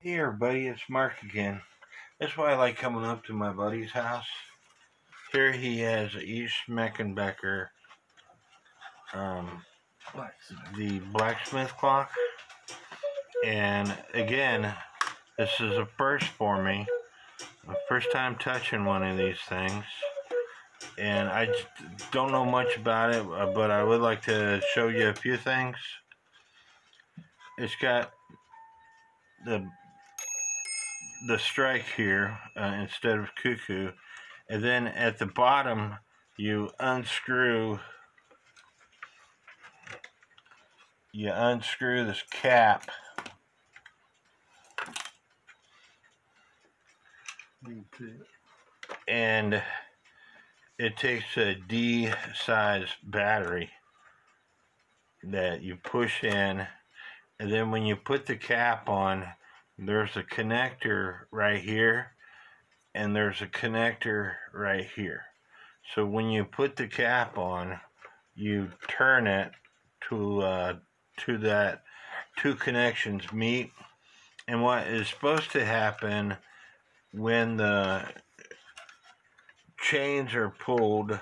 Hey everybody, it's Mark again. That's why I like coming up to my buddy's house. Here he has E Schmeckenbecher, the blacksmith clock. And again, this is a first for me. My first time touching one of these things. And I don't know much about it, but I would like to show you a few things. It's got the strike here instead of cuckoo. And then at the bottom, you unscrew this cap, and it takes a D-size battery that you push in, and then when you put the cap on, there's a connector right here, and there's a connector right here. So when you put the cap on, you turn it to that two connections meet. And what is supposed to happen when the chains are pulled,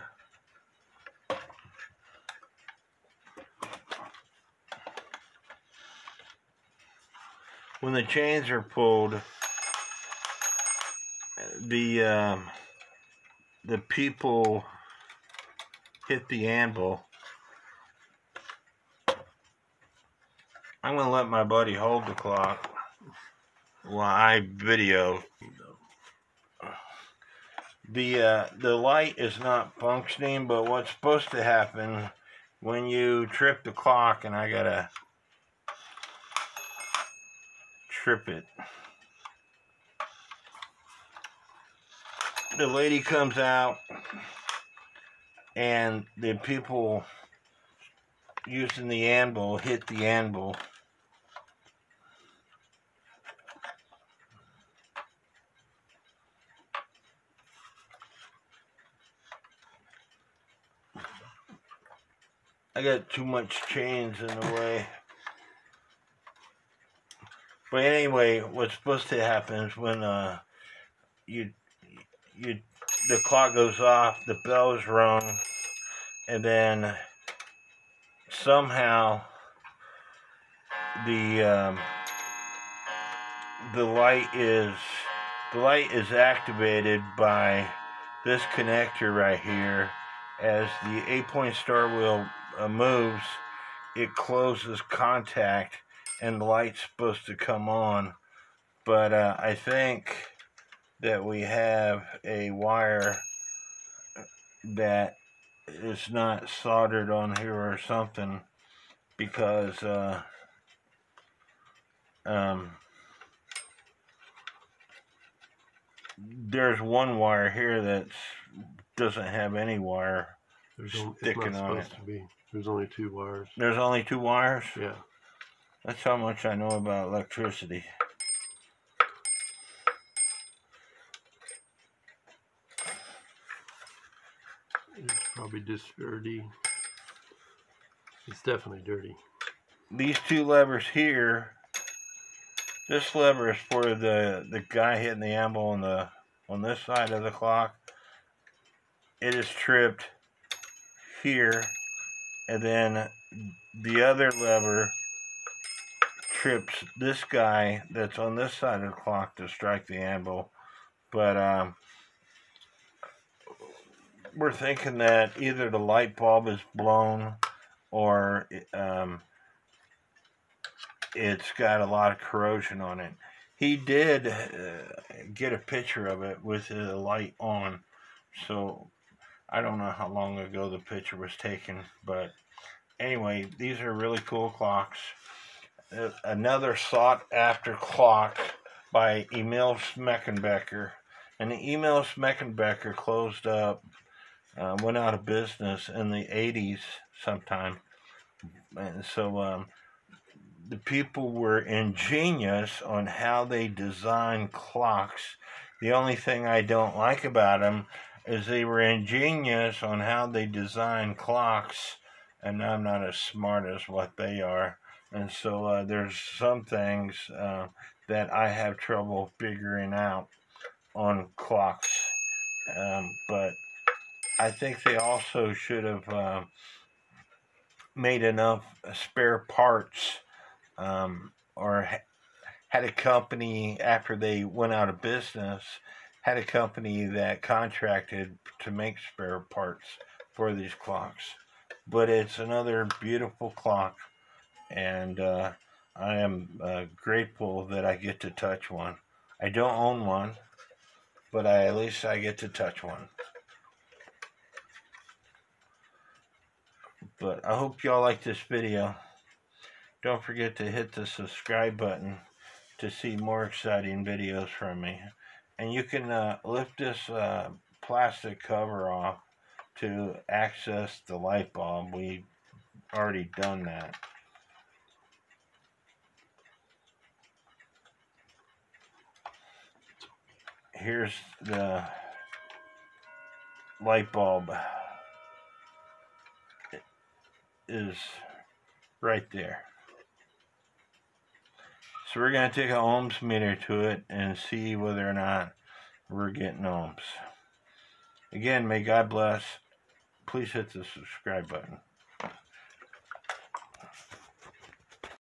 the people hit the anvil. I'm gonna let my buddy hold the clock while I video. The light is not functioning, but what's supposed to happen when you trip the clock, and I gotta trip it. The lady comes out, and the people using the anvil hit the anvil. I got too much chains in the way. But anyway, what's supposed to happen is when the clock goes off, the bell is rung, and then somehow the light is activated by this connector right here. As the 8-point star wheel moves, it closes contact, and the light's supposed to come on. But I think that we have a wire that is not soldered on here or something, because there's one wire here that doesn't have any wire sticking on it. There's only 2 wires. There's only 2 wires? Yeah. That's how much I know about electricity. It's probably just dirty. It's definitely dirty. These 2 levers here, this lever is for the guy hitting the anvil on this side of the clock. It is tripped here, and then the other lever trips this guy that's on this side of the clock to strike the anvil. But we're thinking that either the light bulb is blown, or it's got a lot of corrosion on it. He did get a picture of it with the light on, so I don't know how long ago the picture was taken, but anyway, these are really cool clocks. Another sought-after clock by E Schmeckenbecher, and the E Schmeckenbecher closed up, went out of business in the 80s sometime, and so the people were ingenious on how they design clocks. The only thing I don't like about them is they were ingenious on how they design clocks, and I'm not as smart as what they are. And so there's some things that I have trouble figuring out on clocks. But I think they also should have made enough spare parts, or had a company, after they went out of business, had a company that contracted to make spare parts for these clocks. But it's another beautiful clock, and I am grateful that I get to touch one. I don't own one, but at least I get to touch one. But I hope y'all like this video. Don't forget to hit the subscribe button to see more exciting videos from me. And you can lift this plastic cover off to access the light bulb. We've already done that. Here's the light bulb. It is right there. So we're going to take an ohms meter to it and see whether or not we're getting ohms. Again, may God bless. Please hit the subscribe button.